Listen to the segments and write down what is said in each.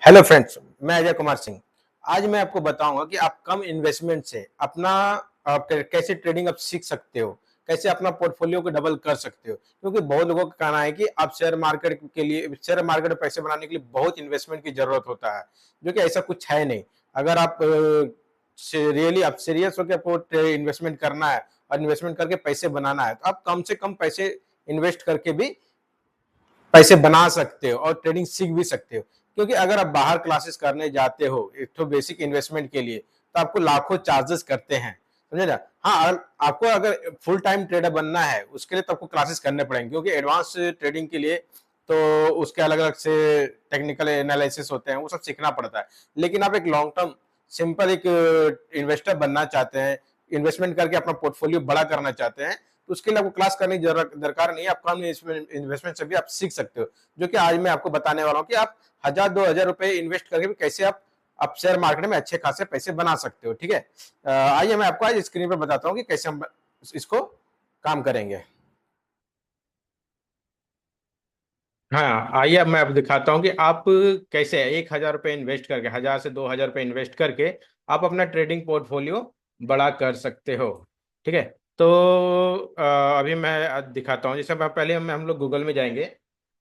Hello friends, मैं अजय कुमार सिंह। आज मैं आपको बताऊंगा कि आप कम इन्वेस्टमेंट से अपना कैसे ट्रेडिंग आप सीख सकते हो, कैसे अपना पोर्टफोलियो को डबल कर सकते हो। क्योंकि बहुत लोगों का कहना है कि आप शेयर मार्केट में पैसे बनाने के लिए बहुत इन्वेस्टमेंट की जरूरत होता है, जो कि ऐसा कुछ है नहीं। अगर आप रियली आप सीरियस होकर आपको इन्वेस्टमेंट करना है और इन्वेस्टमेंट करके पैसे बनाना है, तो आप कम से कम पैसे इन्वेस्ट करके भी पैसे बना सकते हो और ट्रेडिंग सीख भी सकते हो। क्योंकि अगर आप बाहर क्लासेस करने जाते हो एक तो बेसिक इन्वेस्टमेंट के लिए, तो आपको लाखों चार्जेस करते हैं, समझे ना। हाँ, आपको अगर फुल टाइम ट्रेडर बनना है उसके लिए तो आपको क्लासेस करने पड़ेंगे, क्योंकि एडवांस ट्रेडिंग के लिए तो उसके अलग अलग से टेक्निकल एनालिसिस होते हैं, वो सब सीखना पड़ता है। लेकिन आप एक लॉन्ग टर्म सिंपल एक इन्वेस्टर बनना चाहते हैं, इन्वेस्टमेंट करके अपना पोर्टफोलियो बड़ा करना चाहते हैं, तो उसके लिए आपको क्लास करने की दरकार नहीं है। आप कम इन्वेस्टमेंट से भी आप सीख सकते हो, जो कि आज मैं आपको बताने वाला हूँ कि आप 1000-2000 रुपए इन्वेस्ट करके भी कैसे आप शेयर मार्केट में अच्छे खासे पैसे बना सकते हो। ठीक है, आइए मैं आपको आज स्क्रीन पर बताता हूँ कि कैसे हम इसको काम करेंगे। हाँ, आइए अब मैं आपको दिखाता हूँ कि आप कैसे 1000 रुपये इन्वेस्ट करके, 1000 से 2000 रुपये इन्वेस्ट करके आप अपना ट्रेडिंग पोर्टफोलियो बड़ा कर सकते हो। ठीक है, तो अभी मैं दिखाता हूँ। जैसे पहले हम लोग गूगल में जाएंगे।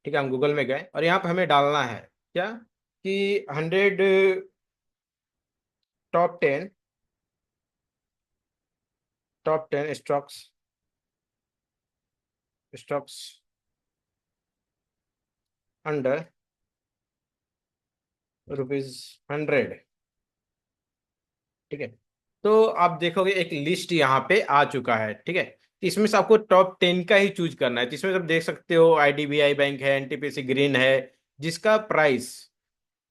ठीक है, हम गूगल में गए और यहाँ पे हमें डालना है क्या कि 100 टॉप टेन स्टॉक्स अंडर ₹100। ठीक है, तो आप देखोगे एक लिस्ट यहाँ पे आ चुका है। ठीक है, तो इसमें से आपको टॉप 10 का ही चूज करना है। तो इसमें आप देख सकते हो आईडीबीआई बैंक है, एनटीपीसी ग्रीन है, जिसका प्राइस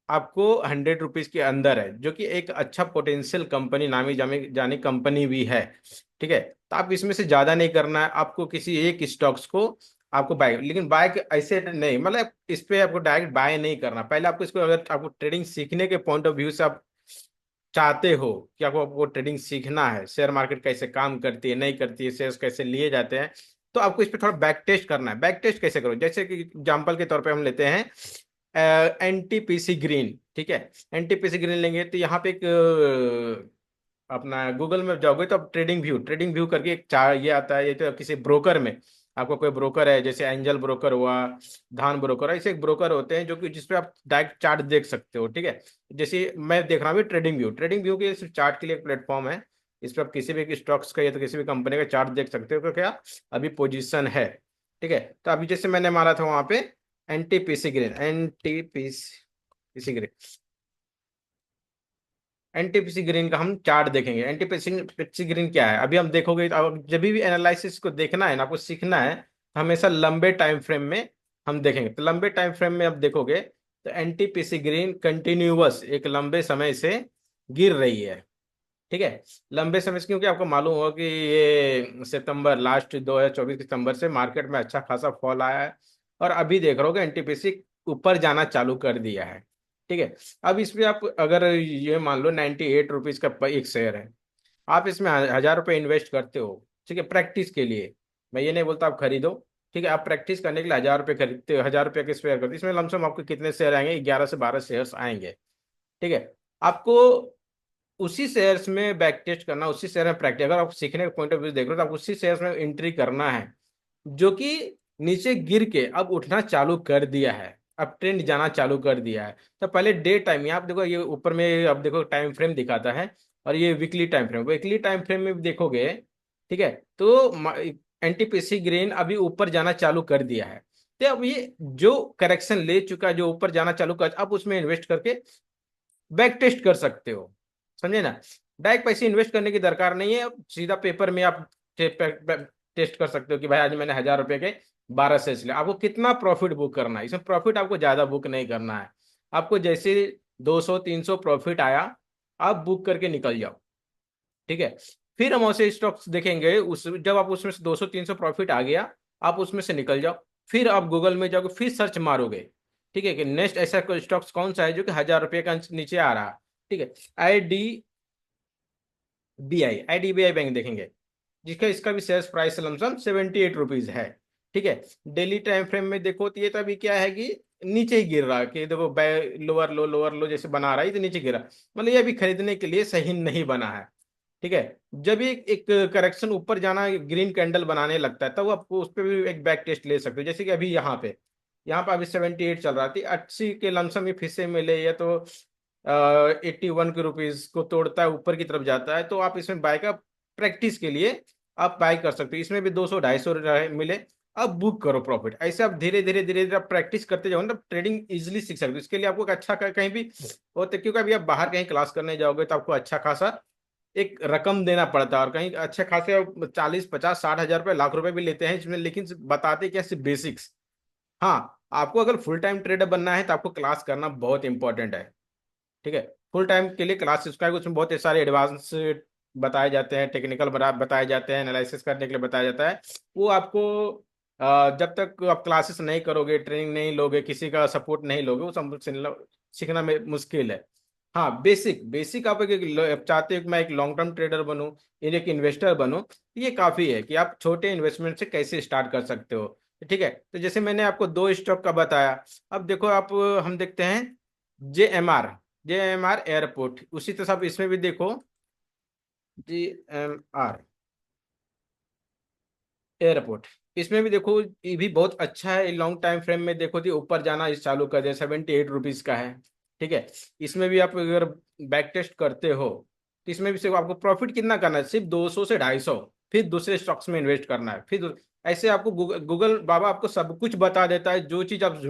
आपको ₹100 के अंदर है, जो कि एक अच्छा पोटेंशियल कंपनी, नामी जामी जानी कंपनी भी है। ठीक है, तो आप इसमें से ज्यादा नहीं करना है, आपको किसी एक स्टॉक्स को आपको बाय, लेकिन बाय ऐसे नहीं, मतलब इस पे आपको डायरेक्ट बाय नहीं करना। पहले आपको इसको, अगर आपको ट्रेडिंग सीखने के पॉइंट ऑफ व्यू से आप चाहते हो कि आपको ट्रेडिंग सीखना है, शेयर मार्केट कैसे काम करती है, नहीं करती है, शेयर्स कैसे लिए जाते हैं, तो आपको इस पे थोड़ा बैक टेस्ट करना है। बैक टेस्ट कैसे करो, जैसे कि एग्जांपल के तौर पे हम लेते हैं एनटीपीसी ग्रीन। ठीक है, एनटीपीसी ग्रीन लेंगे तो यहाँ पे एक अपना गूगल में जाओगे तो आप ट्रेडिंग व्यू करके एक चार्ट ये आता है। ये तो किसी ब्रोकर में, आपको कोई ब्रोकर है जैसे एंजल ब्रोकर हुआ, धान ब्रोकर, ऐसे एक ब्रोकर होते हैं जो कि जिसपे आप डायरेक्ट चार्ट देख सकते हो। ठीक है, जैसे मैं देख रहा हूँ ट्रेडिंग व्यू के सिर्फ चार्ट के लिए एक प्लेटफॉर्म है। इस पर आप किसी भी स्टॉक्स का या तो किसी भी कंपनी का चार्ट देख सकते हो कि क्या अभी पोजीशन है। ठीक है, तो अभी जैसे मैंने मारा था वहां पे एनटीपीसी ग्रीन एनटीपीसी ग्रीन का हम चार्ट देखेंगे। एनटीपीसी ग्रीन क्या है, अभी हम देखोगे, अब जब भी एनालिसिस को देखना है ना, आपको सीखना है, तो हमेशा लंबे टाइम फ्रेम में हम देखेंगे। तो लंबे टाइम फ्रेम में आप देखोगे तो एनटीपीसी ग्रीन कंटिन्यूअस एक लंबे समय से गिर रही है। ठीक है, लंबे समय से, क्योंकि आपको मालूम होगा कि ये सितंबर, लास्ट 2024 सितंबर से मार्केट में अच्छा खासा फॉल आया है, और अभी देख रहे हो एनटीपीसी ऊपर जाना चालू कर दिया है। ठीक है, अब इसमें आप अगर ये मान लो ₹98 का एक शेयर है, आप इसमें 1000 रुपये इन्वेस्ट करते हो। ठीक है, प्रैक्टिस के लिए, मैं ये नहीं बोलता आप खरीदो। ठीक है, आप प्रैक्टिस करने के लिए 1000 रुपये खरीदते हो, 1000 रुपये के शेयर करते हो, इसमें लमसम आपको कितने शेयर आएंगे, 11 से 12 शेयर्स आएंगे। ठीक है, आपको उसी शेयर्स में बैक टेस्ट करना, उसी शेयर में प्रैक्टिस, अगर आप सीखने के पॉइंट ऑफ व्यू देख रहे हो तो आप उसी शेयर्स में एंट्री करना है, जो कि नीचे गिर के अब उठना चालू कर दिया है, अब ट्रेंड जाना चालू कर दिया है। तो पहले डे टाइम, यहाँ आप देखो, ये ऊपर में अब देखो टाइम फ्रेम दिखाता है, और ये वीकली टाइम फ्रेम में भी देखोगे। ठीक है, तो एनटीपीसी ग्रीन अभी ऊपर जाना चालू कर दिया है। तो अब ये जो करेक्शन ले चुका है, जो ऊपर जाना चालू कर, अब उसमें इन्वेस्ट करके बैक टेस्ट कर सकते हो। समझे ना, डायरेक्ट पैसे इन्वेस्ट करने की दरकार नहीं है। अब सीधा पेपर में आप टेस्ट कर सकते हो कि भाई आज मैंने 1000 रुपए के 12 शेयर्स लिए। आपको कितना प्रॉफिट बुक करना है, इसमें प्रॉफिट आपको ज्यादा बुक नहीं करना है। आपको जैसे 200-300 प्रॉफिट आया, आप बुक करके निकल जाओ। ठीक है, फिर हम ऐसे स्टॉक्स देखेंगे, उस जब आप उसमें से 200-300 प्रॉफिट आ गया, आप उसमें से निकल जाओ। फिर आप गूगल में जाओगे, फिर सर्च मारोगे। ठीक है, कि नेक्स्ट ऐसा कोई स्टॉक्स कौन सा है जो कि 1000 रुपये का नीचे आ रहा है। ठीक है, आईडीबीआई बैंक देखेंगे, जिसका इसका भी शेयर प्राइस लमसम ₹78 है। ठीक है, डेली टाइम फ्रेम में देखो तो ये तो अभी क्या है कि नीचे ही गिर रहा है कि देखो बाय लोअर लो जैसे बना रहा है, ये तो नीचे गिरा, मतलब ये अभी खरीदने के लिए सही नहीं बना है। ठीक है। जब एक करेक्शन ऊपर जाना ग्रीन कैंडल बनाने लगता है, तब आपको उस पर भी एक बैक टेस्ट ले सकते हो। जैसे कि अभी यहाँ पे अभी 78 चल रहा थी, 80 के लमसम ही फिर से मिले, या तो 81 के रुपीज को तोड़ता है ऊपर की तरफ जाता है, तो आप इसमें बाय का प्रैक्टिस के लिए आप बाय कर सकते हो। इसमें भी 200 250 मिले, अब बुक करो प्रॉफिट। ऐसे आप धीरे धीरे आप प्रैक्टिस करते जाओ ना, ट्रेडिंग इजिली सीख सकते हो। इसके लिए आपको एक अच्छा कहीं भी होते, क्योंकि अभी आप बाहर कहीं क्लास करने जाओगे तो आपको अच्छा खासा एक रकम देना पड़ता है, और कहीं अच्छे खासे 40 50 60 हजार रुपए लाख रुपए भी लेते हैं इसमें, लेकिन बताते क्या सिर्फ बेसिक्स। हाँ, आपको अगर फुल टाइम ट्रेडर बनना है तो आपको क्लास करना बहुत इंपॉर्टेंट है। ठीक है। फुल टाइम के लिए क्लास सब्सक्राइब, उसमें बहुत सारे एडवांस बताए जाते हैं, टेक्निकल बताए जाते हैं, एनालिसिस करने के लिए बताया जाता है। वो आपको जब तक आप क्लासेस नहीं करोगे, ट्रेनिंग नहीं लोगे, किसी का सपोर्ट नहीं लोगे, वो सब सीखना में मुश्किल है। हाँ, बेसिक बेसिक आप आप चाहते हो कि मैं एक लॉन्ग टर्म ट्रेडर बनूं, एक इन्वेस्टर बनूं, तो ये काफी है कि आप छोटे इन्वेस्टमेंट से कैसे स्टार्ट कर सकते हो। ठीक है। तो जैसे मैंने आपको दो स्टॉक का बताया, अब देखो आप, हम देखते हैं JMR, JMR एयरपोर्ट, उसी तरह आप इसमें भी देखो, JMR एयरपोर्ट, इसमें भी देखो, ये भी बहुत अच्छा है। लॉन्ग टाइम फ्रेम में देखो तो ऊपर जाना इस चालू कर दिया, 78 रुपीज का है। ठीक है। इसमें भी आप अगर बैक टेस्ट करते हो तो इसमें भी सिर्फ आपको प्रॉफिट कितना करना है, सिर्फ 200 से 250, फिर दूसरे स्टॉक्स में इन्वेस्ट करना है, फिर ऐसे आपको गूगल बाबा आपको सब कुछ बता देता है, जो चीज आप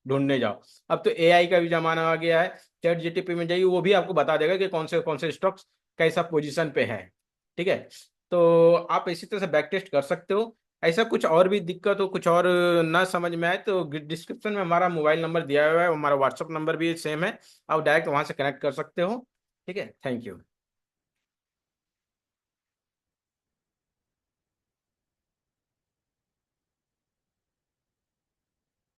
ढूंढने जाओ। अब तो AI का भी जमाना आ गया है, ChatGPT में जाइए, वो भी आपको बता देगा कि कौन से स्टॉक्स कैसा पोजीशन पे है। ठीक है। तो आप इसी तरह से बैक टेस्ट कर सकते हो। ऐसा कुछ और भी दिक्कत हो, कुछ और ना समझ में आए, तो डिस्क्रिप्शन में हमारा मोबाइल नंबर दिया हुआ है, हमारा व्हाट्सअप नंबर भी सेम है, आप डायरेक्ट वहां से कनेक्ट कर सकते हो। ठीक है। Thank you.